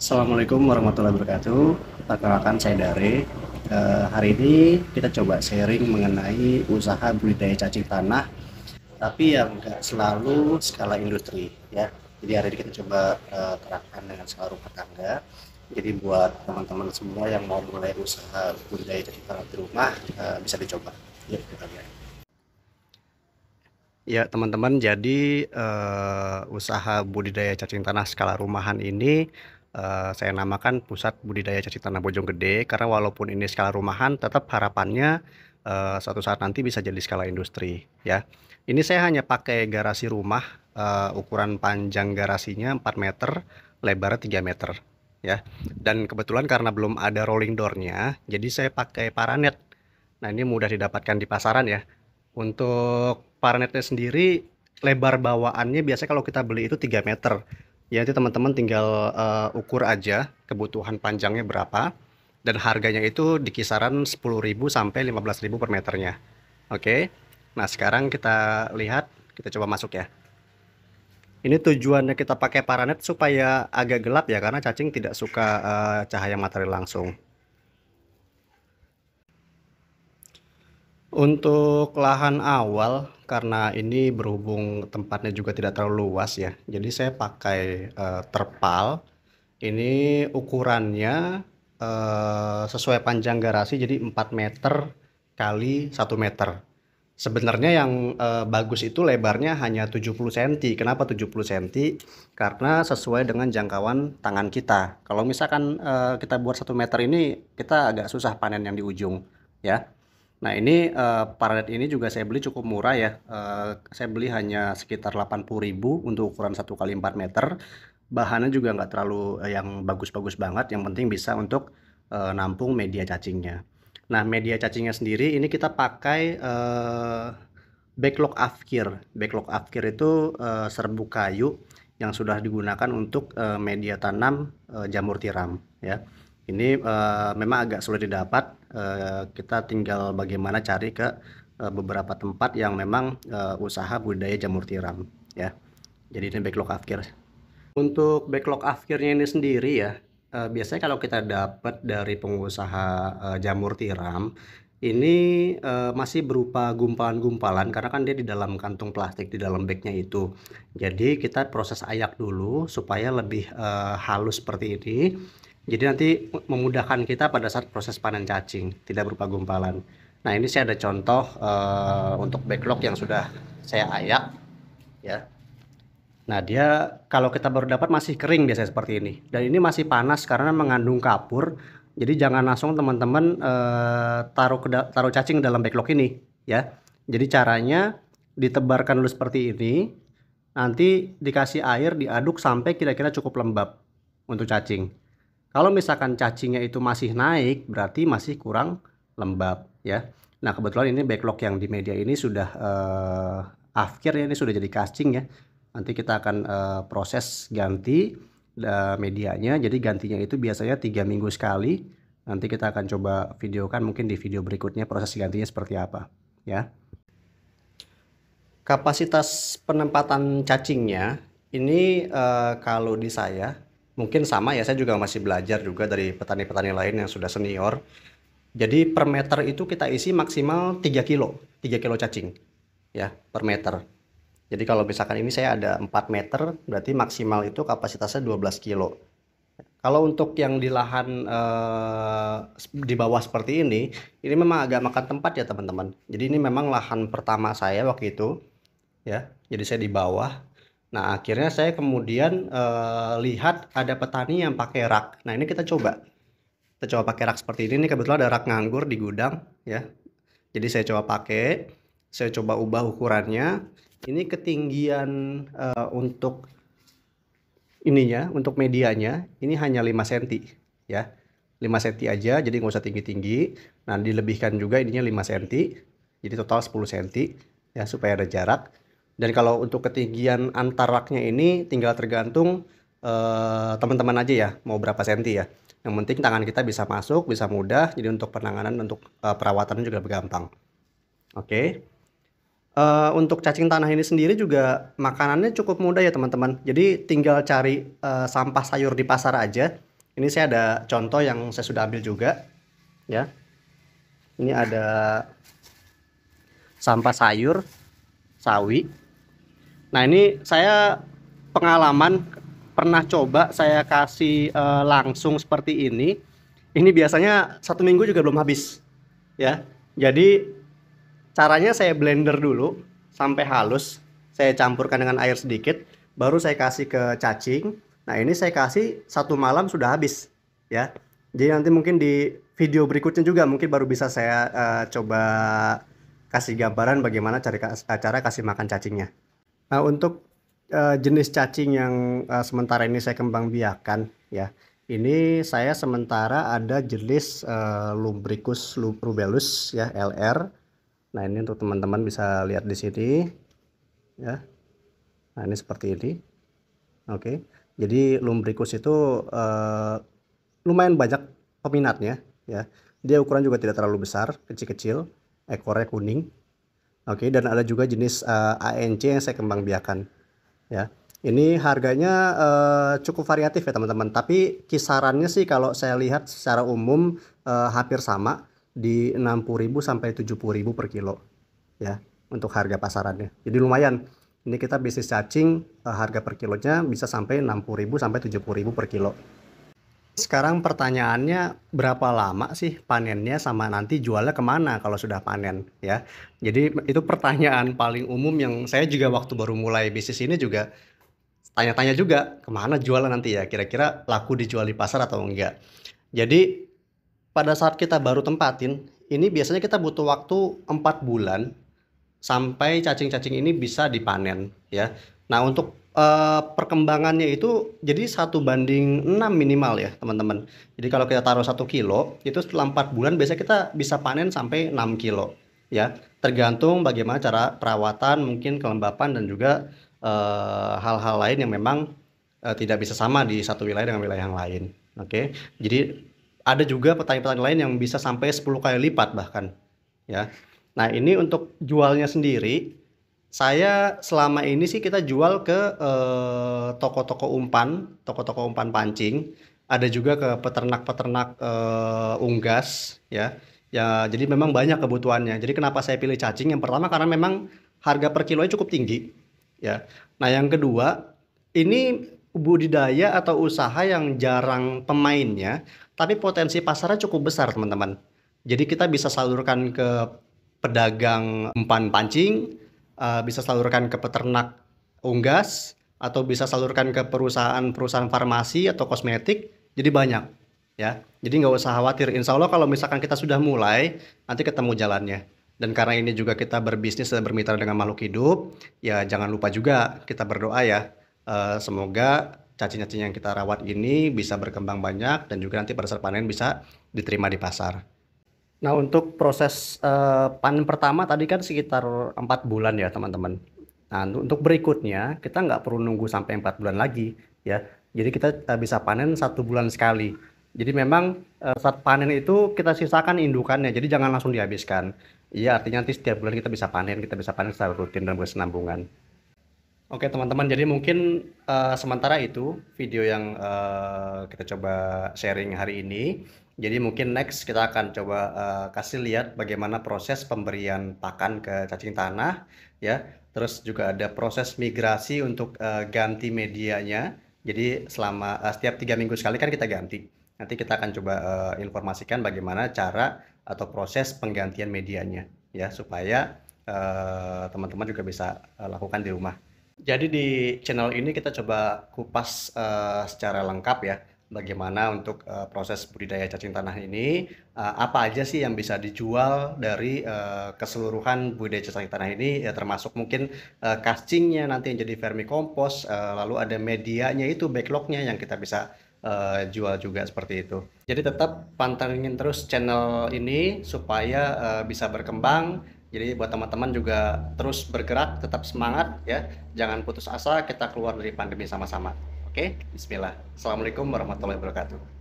Assalamualaikum warahmatullahi wabarakatuh. Perkenalkan saya Dare. Hari ini kita coba sharing mengenai usaha budidaya cacing tanah, tapi yang nggak selalu skala industri ya. Jadi hari ini kita coba terapkan dengan skala rumah tangga. Jadi buat teman-teman semua yang mau mulai usaha budidaya cacing tanah di rumah bisa dicoba. Yuk kita lihat. Ya teman-teman, jadi usaha budidaya cacing tanah skala rumahan ini saya namakan Pusat Budidaya Cacing Tanah Bojonggede karena walaupun ini skala rumahan, tetap harapannya suatu saat nanti bisa jadi skala industri ya. Ini saya hanya pakai garasi rumah, ukuran panjang garasinya 4 meter, lebarnya 3 meter ya. Dan kebetulan karena belum ada rolling door-nya, jadi saya pakai paranet. Nah ini mudah didapatkan di pasaran ya. Untuk paranetnya sendiri, lebar bawaannya biasanya kalau kita beli itu 3 meter. Ya, nanti teman-teman tinggal ukur aja kebutuhan panjangnya berapa. Dan harganya itu di kisaran 10.000 sampai 15.000 per meternya. Oke. Nah, sekarang kita lihat, kita coba masuk ya. Ini tujuannya kita pakai paranet supaya agak gelap ya, karena cacing tidak suka cahaya matahari langsung. Untuk lahan awal, karena ini berhubung tempatnya juga tidak terlalu luas ya, jadi saya pakai terpal. Ini ukurannya sesuai panjang garasi, jadi 4 meter kali 1 meter. Sebenarnya yang bagus itu lebarnya hanya 70 cm. Kenapa 70 cm? Karena sesuai dengan jangkauan tangan kita. Kalau misalkan kita buat 1 meter ini, kita agak susah panen yang di ujung ya. Nah ini paranet ini juga saya beli cukup murah ya. Saya beli hanya sekitar 80.000 untuk ukuran 1 kali 4 meter. Bahannya juga nggak terlalu yang bagus-bagus banget. Yang penting bisa untuk nampung media cacingnya. Nah media cacingnya sendiri ini kita pakai backlog afkir. Backlog afkir itu serbuk kayu yang sudah digunakan untuk media tanam jamur tiram ya. Ini memang agak sulit didapat. Kita tinggal bagaimana cari ke beberapa tempat yang memang usaha budidaya jamur tiram ya. Jadi ini backlog afkir. Untuk backlog afkirnya ini sendiri ya, biasanya kalau kita dapat dari pengusaha jamur tiram, ini masih berupa gumpalan-gumpalan karena kan dia di dalam kantung plastik di dalam bagnya itu. Jadi kita proses ayak dulu supaya lebih halus seperti ini. Jadi nanti memudahkan kita pada saat proses panen cacing, tidak berupa gumpalan. Nah ini saya ada contoh untuk backlog yang sudah saya ayak ya. Nah, dia kalau kita baru dapat masih kering biasanya seperti ini. Dan ini masih panas karena mengandung kapur. Jadi jangan langsung teman-teman taruh cacing dalam backlog ini ya. Jadi caranya ditebarkan dulu seperti ini. Nanti dikasih air, diaduk sampai kira-kira cukup lembab untuk cacing. Kalau misalkan cacingnya itu masih naik, berarti masih kurang lembab ya. Nah, kebetulan ini backlog yang di media ini sudah afkir ya, ini sudah jadi cacing ya. Nanti kita akan proses ganti medianya. Jadi gantinya itu biasanya 3 minggu sekali. Nanti kita akan coba videokan mungkin di video berikutnya proses gantinya seperti apa ya. Kapasitas penempatan cacingnya ini kalau di saya mungkin sama ya, saya juga masih belajar juga dari petani-petani lain yang sudah senior. Jadi per meter itu kita isi maksimal 3 kilo, 3 kilo cacing ya per meter. Jadi kalau misalkan ini saya ada 4 meter, berarti maksimal itu kapasitasnya 12 kilo. Kalau untuk yang di lahan di bawah seperti ini memang agak makan tempat ya teman-teman. Jadi ini memang lahan pertama saya waktu itu ya. Jadi saya di bawah. Nah akhirnya saya kemudian lihat ada petani yang pakai rak. Nah ini kita coba. Kita coba pakai rak seperti ini. Ini kebetulan ada rak nganggur di gudang ya. Jadi saya coba pakai. Saya coba ubah ukurannya. Ini ketinggian untuk ininya, untuk medianya ini hanya 5 cm ya. 5 cm aja, jadi nggak usah tinggi-tinggi. Nah dilebihkan juga ininya 5 cm, jadi total 10 cm ya, supaya ada jarak. Dan kalau untuk ketinggian antar raknya ini tinggal tergantung teman-teman aja ya, mau berapa senti ya. Yang penting tangan kita bisa masuk, bisa mudah, jadi untuk penanganan, untuk perawatannya juga lebih gampang. Oke. Untuk cacing tanah ini sendiri juga makanannya cukup mudah ya teman-teman. Jadi tinggal cari sampah sayur di pasar aja. Ini saya ada contoh yang saya sudah ambil juga, ya. Ini ada sampah sayur, sawi. Nah, ini saya pengalaman pernah coba saya kasih langsung seperti ini. Ini biasanya 1 minggu juga belum habis, ya. Jadi caranya saya blender dulu sampai halus, saya campurkan dengan air sedikit, baru saya kasih ke cacing. Nah, ini saya kasih 1 malam sudah habis, ya. Jadi nanti mungkin di video berikutnya juga mungkin baru bisa saya coba kasih gambaran bagaimana cara kasih makan cacingnya. Nah, untuk jenis cacing yang sementara ini saya kembang biakan, ya. Ini saya sementara ada jenis Lumbricus rubellus, ya, LR. Nah, ini untuk teman-teman bisa lihat di sini, ya. Nah, ini seperti ini. Oke. Jadi Lumbricus itu lumayan banyak peminatnya, ya. Dia ukuran juga tidak terlalu besar, kecil-kecil, ekornya kuning. Oke, dan ada juga jenis ANC yang saya kembang biakan, ya. Ini harganya cukup variatif ya teman-teman, tapi kisarannya sih kalau saya lihat secara umum hampir sama di 60.000 sampai 70.000 per kilo, ya, untuk harga pasarannya. Jadi lumayan. Ini kita bisnis cacing, harga per kilonya bisa sampai 60.000 sampai 70.000 per kilo. Sekarang pertanyaannya, berapa lama sih panennya sama nanti jualnya kemana kalau sudah panen, ya? Jadi itu pertanyaan paling umum yang saya juga waktu baru mulai bisnis ini juga tanya-tanya juga, kemana jualnya nanti ya? Kira-kira laku dijual di pasar atau enggak? Jadi pada saat kita baru tempatin, ini biasanya kita butuh waktu 4 bulan sampai cacing-cacing ini bisa dipanen, ya. Nah, untuk perkembangannya itu jadi 1:6 minimal ya teman-teman. Jadi kalau kita taruh 1 kilo itu setelah 4 bulan biasanya kita bisa panen sampai 6 kilo, ya. Tergantung bagaimana cara perawatan, mungkin kelembapan dan juga hal-hal lain yang memang tidak bisa sama di satu wilayah dengan wilayah yang lain. Oke. Jadi ada juga petani-petani lain yang bisa sampai 10 kali lipat bahkan, ya. Nah, ini untuk jualnya sendiri, saya selama ini sih kita jual ke toko-toko umpan pancing, ada juga ke peternak-peternak unggas, ya. Ya, jadi memang banyak kebutuhannya. Jadi kenapa saya pilih cacing? Yang pertama karena memang harga per kilonya cukup tinggi, ya. Nah, yang kedua, ini budidaya atau usaha yang jarang pemainnya, tapi potensi pasarnya cukup besar, teman-teman. Jadi kita bisa salurkan ke pedagang umpan pancing, bisa salurkan ke peternak unggas, atau bisa salurkan ke perusahaan-perusahaan farmasi atau kosmetik, jadi banyak, ya. Jadi nggak usah khawatir, insya Allah kalau misalkan kita sudah mulai, nanti ketemu jalannya. Dan karena ini juga kita berbisnis dan bermitra dengan makhluk hidup, ya jangan lupa juga kita berdoa ya, semoga cacing-cacing yang kita rawat ini bisa berkembang banyak dan juga nanti pada saat panen bisa diterima di pasar. Nah, untuk proses panen pertama tadi kan sekitar 4 bulan ya teman-teman. Nah, untuk berikutnya kita nggak perlu nunggu sampai 4 bulan lagi, ya. Jadi kita bisa panen 1 bulan sekali. Jadi memang saat panen itu kita sisakan indukannya, jadi jangan langsung dihabiskan. Iya, artinya nanti setiap bulan kita bisa panen secara rutin dan berkesinambungan. Oke teman-teman, jadi mungkin sementara itu video yang kita coba sharing hari ini. Jadi mungkin next kita akan coba kasih lihat bagaimana proses pemberian pakan ke cacing tanah, ya. Terus juga ada proses migrasi untuk ganti medianya. Jadi selama setiap 3 minggu sekali kan kita ganti. Nanti kita akan coba informasikan bagaimana cara atau proses penggantian medianya, ya, supaya teman-teman juga bisa lakukan di rumah. Jadi di channel ini kita coba kupas secara lengkap ya, bagaimana untuk proses budidaya cacing tanah ini, apa aja sih yang bisa dijual dari keseluruhan budidaya cacing tanah ini, ya termasuk mungkin casingnya nanti yang jadi vermicompost, lalu ada medianya itu backlognya yang kita bisa jual juga seperti itu. Jadi tetap pantengin terus channel ini supaya bisa berkembang. Jadi buat teman-teman juga terus bergerak, tetap semangat ya. Jangan putus asa, kita keluar dari pandemi sama-sama. Oke, bismillah. Assalamualaikum warahmatullahi wabarakatuh.